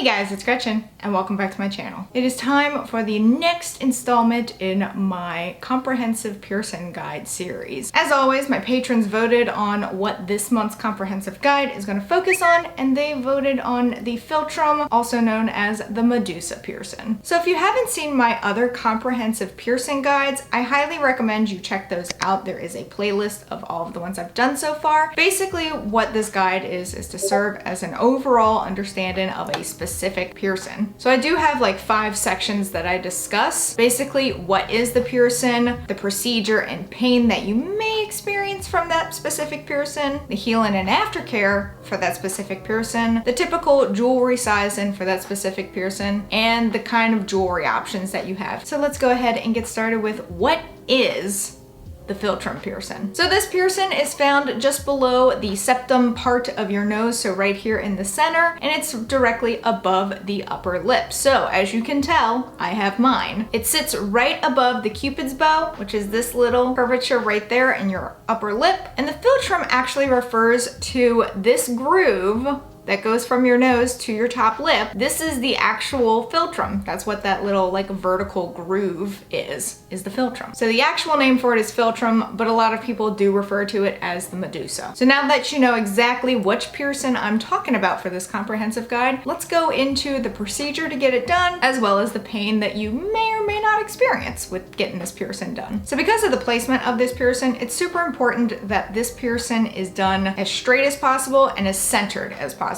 guys, it's Gretchen and welcome back to my channel. It is time for the next installment in my comprehensive piercing guide series. As always, my patrons voted on what this month's comprehensive guide is going to focus on, and they voted on the philtrum, also known as the Medusa piercing. So if you haven't seen my other comprehensive piercing guides, I highly recommend you check those out. There is a playlist of all of the ones I've done so far. Basically, what this guide is to serve as an overall understanding of a specific piercing. So I do have like 5 sections that I discuss. Basically, what is the piercing, the procedure and pain that you may experience from that specific piercing, the healing and aftercare for that specific piercing, the typical jewelry sizing for that specific piercing, and the kind of jewelry options that you have. So let's go ahead and get started with what is the philtrum piercing. So this piercing is found just below the septum part of your nose, so right here in the center, and it's directly above the upper lip. So as you can tell, I have mine. It sits right above the Cupid's bow, which is this little curvature right there in your upper lip. And the philtrum actually refers to this groove that goes from your nose to your top lip. This is the actual philtrum. That's what that little like vertical groove is the philtrum. So the actual name for it is philtrum, but a lot of people do refer to it as the Medusa. So now that you know exactly which piercing I'm talking about for this comprehensive guide, let's go into the procedure to get it done, as well as the pain that you may or may not experience with getting this piercing done. So because of the placement of this piercing, it's super important that this piercing is done as straight as possible and as centered as possible.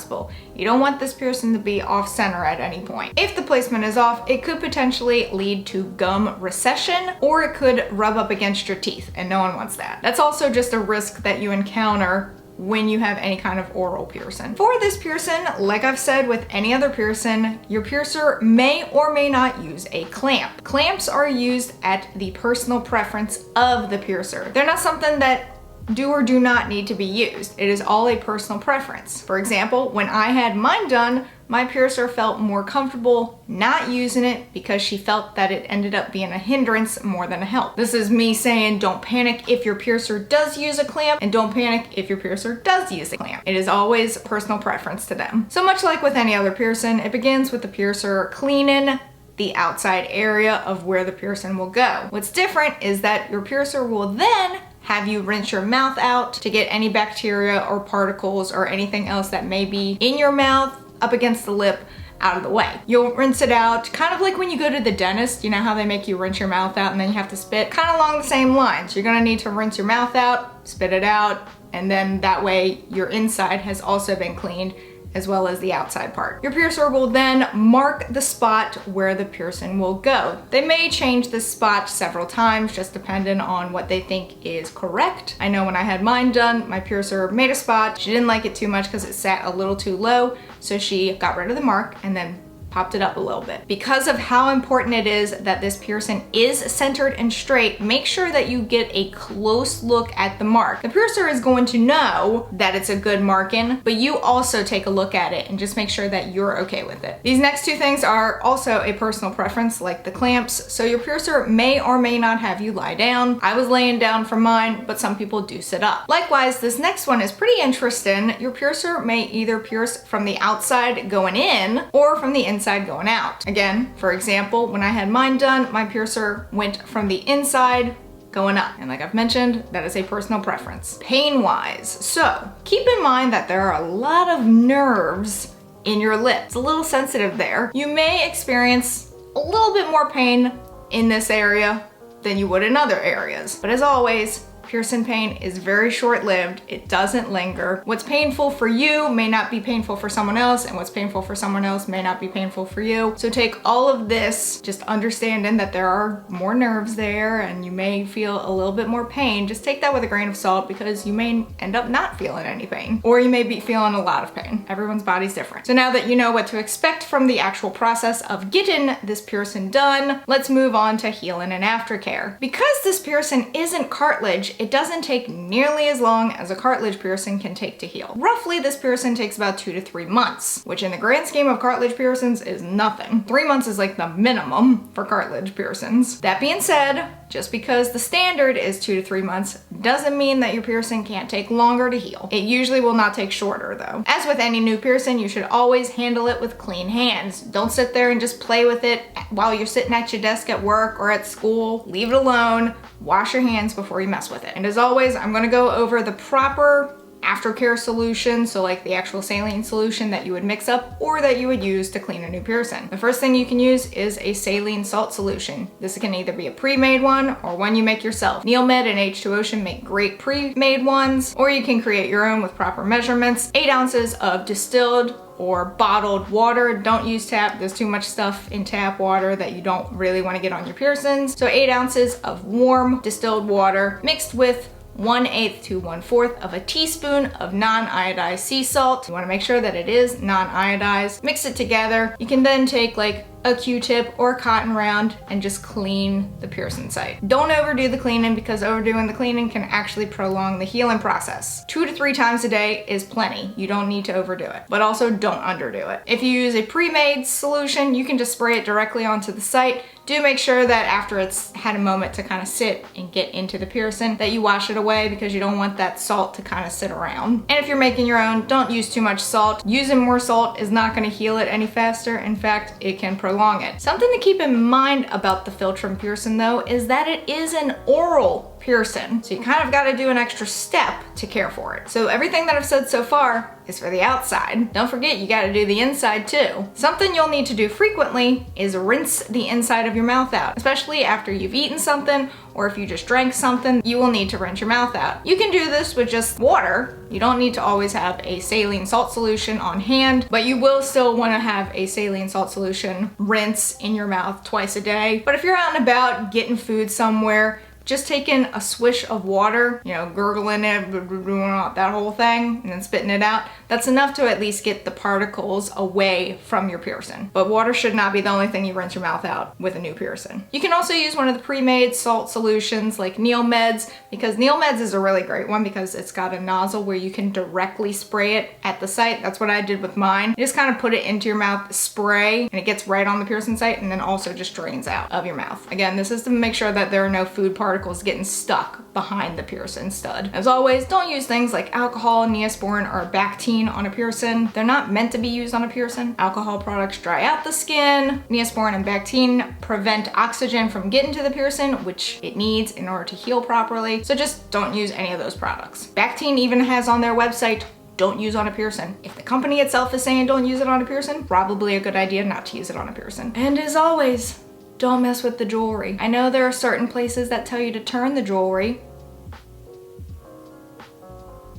You don't want this piercing to be off center at any point. If the placement is off, it could potentially lead to gum recession, or it could rub up against your teeth, and no one wants that. That's also just a risk that you encounter when you have any kind of oral piercing. For this piercing, like I've said with any other piercing, your piercer may or may not use a clamp. Clamps are used at the personal preference of the piercer. They're not something that do or do not need to be used. It is all a personal preference. For example, when I had mine done, my piercer felt more comfortable not using it because she felt that it ended up being a hindrance more than a help. This is me saying don't panic if your piercer does use a clamp, and don't panic if your piercer does use a clamp. It is always personal preference to them. So much like with any other piercing, it begins with the piercer cleaning the outside area of where the piercing will go. What's different is that your piercer will then have you rinse your mouth out to get any bacteria or particles or anything else that may be in your mouth up against the lip out of the way. You'll rinse it out, kind of like when you go to the dentist, you know how they make you rinse your mouth out and then you have to spit? Kind of along the same lines. You're gonna need to rinse your mouth out, spit it out, and then that way your inside has also been cleaned, as well as the outside part. Your piercer will then mark the spot where the piercing will go. They may change this spot several times, just depending on what they think is correct. I know when I had mine done, my piercer made a spot. She didn't like it too much because it sat a little too low, so she got rid of the mark and then popped it up a little bit. Because of how important it is that this piercing is centered and straight, make sure that you get a close look at the mark. The piercer is going to know that it's a good marking, but you also take a look at it and just make sure that you're okay with it. These next 2 things are also a personal preference, like the clamps, so your piercer may or may not have you lie down. I was laying down for mine, but some people do sit up. Likewise, this next one is pretty interesting. Your piercer may either pierce from the outside going in or from the inside going out. Again, for example, when I had mine done, my piercer went from the inside going up. And like I've mentioned, that is a personal preference. Pain-wise, so keep in mind that there are a lot of nerves in your lip. It's a little sensitive there. You may experience a little bit more pain in this area than you would in other areas. But as always, piercing pain is very short-lived. It doesn't linger. What's painful for you may not be painful for someone else, and what's painful for someone else may not be painful for you. So take all of this, just understanding that there are more nerves there and you may feel a little bit more pain. Just take that with a grain of salt, because you may end up not feeling any pain, or you may be feeling a lot of pain. Everyone's body's different. So now that you know what to expect from the actual process of getting this piercing done, let's move on to healing and aftercare. Because this piercing isn't cartilage, it doesn't take nearly as long as a cartilage piercing can take to heal. Roughly, this piercing takes about 2 to 3 months, which in the grand scheme of cartilage piercings is nothing. 3 months is like the minimum for cartilage piercings. That being said, Just because the standard is 2 to 3 months doesn't mean that your piercing can't take longer to heal. It usually will not take shorter though. As with any new piercing, you should always handle it with clean hands. Don't sit there and just play with it while you're sitting at your desk at work or at school. Leave it alone. Wash your hands before you mess with it. And as always, I'm gonna go over the proper aftercare solution, so like the actual saline solution that you would mix up or that you would use to clean a new piercing. The first thing you can use is a saline salt solution. This can either be a pre-made one or one you make yourself. NeilMed and H2Ocean make great pre-made ones, or you can create your own with proper measurements. 8 ounces of distilled or bottled water. Don't use tap. There's too much stuff in tap water that you don't really want to get on your piercings. So 8 ounces of warm distilled water mixed with 1/8 to 1/4 of a teaspoon of non-iodized sea salt. You want to make sure that it is non-iodized. Mix it together. You can then take like a Q-tip or a cotton round and just clean the piercing site. Don't overdo the cleaning, because overdoing the cleaning can actually prolong the healing process. 2 to 3 times a day is plenty. You don't need to overdo it, but also don't underdo it. If you use a pre-made solution, you can just spray it directly onto the site. Do make sure that after it's had a moment to kind of sit and get into the piercing that you wash it away, because you don't want that salt to kind of sit around. And if you're making your own, don't use too much salt. Using more salt is not going to heal it any faster. In fact, it can prolong it. Something to keep in mind about the Filtrum piercing though is that it is an oral piercing. So you kind of got to do an extra step to care for it. So everything that I've said so far is for the outside. Don't forget, you got to do the inside too. Something you'll need to do frequently is rinse the inside of your mouth out, especially after you've eaten something or if you just drank something, you will need to rinse your mouth out. You can do this with just water. You don't need to always have a saline salt solution on hand, but you will still want to have a saline salt solution rinse in your mouth twice a day. But if you're out and about getting food somewhere, just taking a swish of water, you know, gurgling it, that whole thing, and then spitting it out, that's enough to at least get the particles away from your piercing. But water should not be the only thing you rinse your mouth out with a new piercing. You can also use one of the pre-made salt solutions like NeilMeds, because NeilMeds is a really great one because it's got a nozzle where you can directly spray it at the site. That's what I did with mine. You just kind of put it into your mouth, spray, and it gets right on the piercing site, and then also just drains out of your mouth. Again, this is to make sure that there are no food particles getting stuck behind the piercing stud. As always, don't use things like alcohol, Neosporin, or Bactine on a piercing. They're not meant to be used on a piercing. Alcohol products dry out the skin. Neosporin and Bactine prevent oxygen from getting to the piercing, which it needs in order to heal properly. So just don't use any of those products. Bactine even has on their website, don't use on a piercing. If the company itself is saying don't use it on a piercing, probably a good idea not to use it on a piercing. And as always, don't mess with the jewelry. I know there are certain places that tell you to turn the jewelry.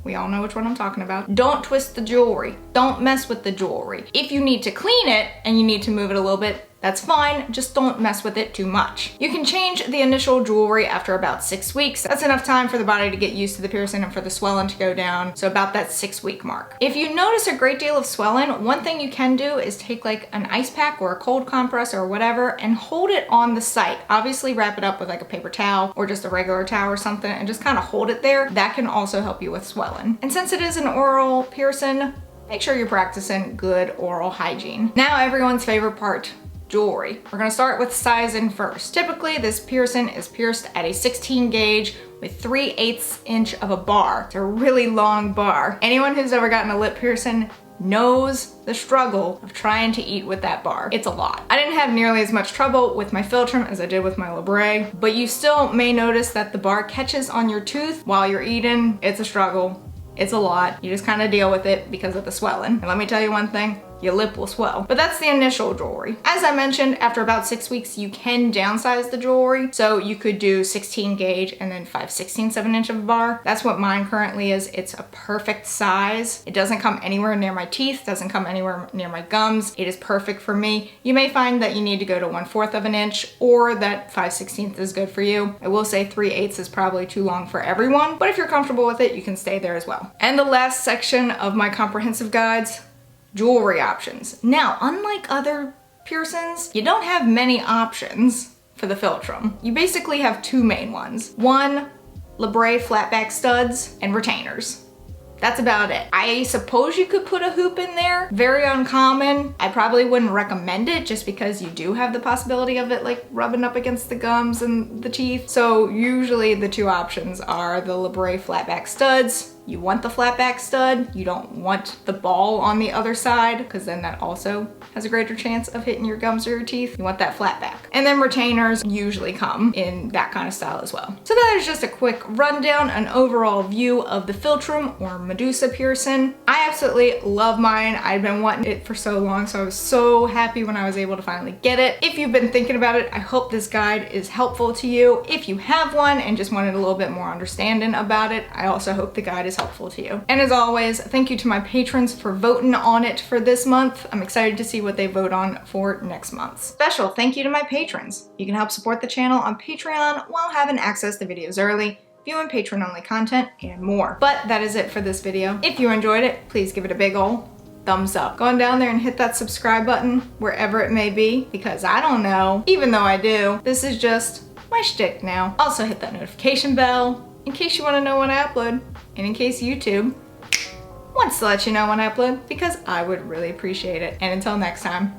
We all know which one I'm talking about. Don't twist the jewelry. Don't mess with the jewelry. If you need to clean it and you need to move it a little bit, that's fine, just don't mess with it too much. You can change the initial jewelry after about 6 weeks. That's enough time for the body to get used to the piercing and for the swelling to go down, so about that 6-week mark. If you notice a great deal of swelling, one thing you can do is take like an ice pack or a cold compress or whatever and hold it on the site. Obviously wrap it up with like a paper towel or just a regular towel or something and just kind of hold it there. That can also help you with swelling. And since it is an oral piercing, make sure you're practicing good oral hygiene. Now everyone's favorite part, jewelry. We're gonna start with sizing first. Typically, this piercing is pierced at a 16 gauge with 3/8 inch of a bar. It's a really long bar. Anyone who's ever gotten a lip piercing knows the struggle of trying to eat with that bar. It's a lot. I didn't have nearly as much trouble with my Filtrum as I did with my Libre, but you still may notice that the bar catches on your tooth while you're eating. It's a struggle. It's a lot. You just kind of deal with it because of the swelling. And let me tell you one thing, your lip will swell. But that's the initial jewelry. As I mentioned, after about 6 weeks, you can downsize the jewelry. So you could do 16 gauge and then 5/16 7-inch of a bar. That's what mine currently is. It's a perfect size. It doesn't come anywhere near my teeth, doesn't come anywhere near my gums. It is perfect for me. You may find that you need to go to 1/4 of an inch or that 5/16 is good for you. I will say 3/8 is probably too long for everyone, but if you're comfortable with it, you can stay there as well. And the last section of my comprehensive guides, jewelry options. Now, unlike other piercings, you don't have many options for the Filtrum. You basically have 2 main ones. One, Libre flatback studs and retainers. That's about it. I suppose you could put a hoop in there. Very uncommon. I probably wouldn't recommend it just because you do have the possibility of it like rubbing up against the gums and the teeth. So usually the two options are the Libre flatback studs. You want the flatback stud. You don't want the ball on the other side because then that also has a greater chance of hitting your gums or your teeth. You want that flatback. And then retainers usually come in that kind of style as well. So that is just a quick rundown, an overall view of the Philtrum or Medusa piercing. I absolutely love mine. I've been wanting it for so long, so I was so happy when I was able to finally get it. If you've been thinking about it, I hope this guide is helpful to you. If you have one and just wanted a little bit more understanding about it, I also hope the guide is helpful to you. And as always, thank you to my patrons for voting on it for this month. I'm excited to see what they vote on for next month. Special thank you to my patrons. You can help support the channel on Patreon while having access to videos early, viewing patron-only content, and more. But that is it for this video. If you enjoyed it, please give it a big ol' thumbs up. Go on down there and hit that subscribe button wherever it may be, because I don't know, even though I do. This is just my shtick now. Also hit that notification bell in case you want to know when I upload, and in case YouTube wants to let you know when I upload, because I would really appreciate it. And until next time,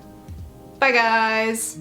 bye guys!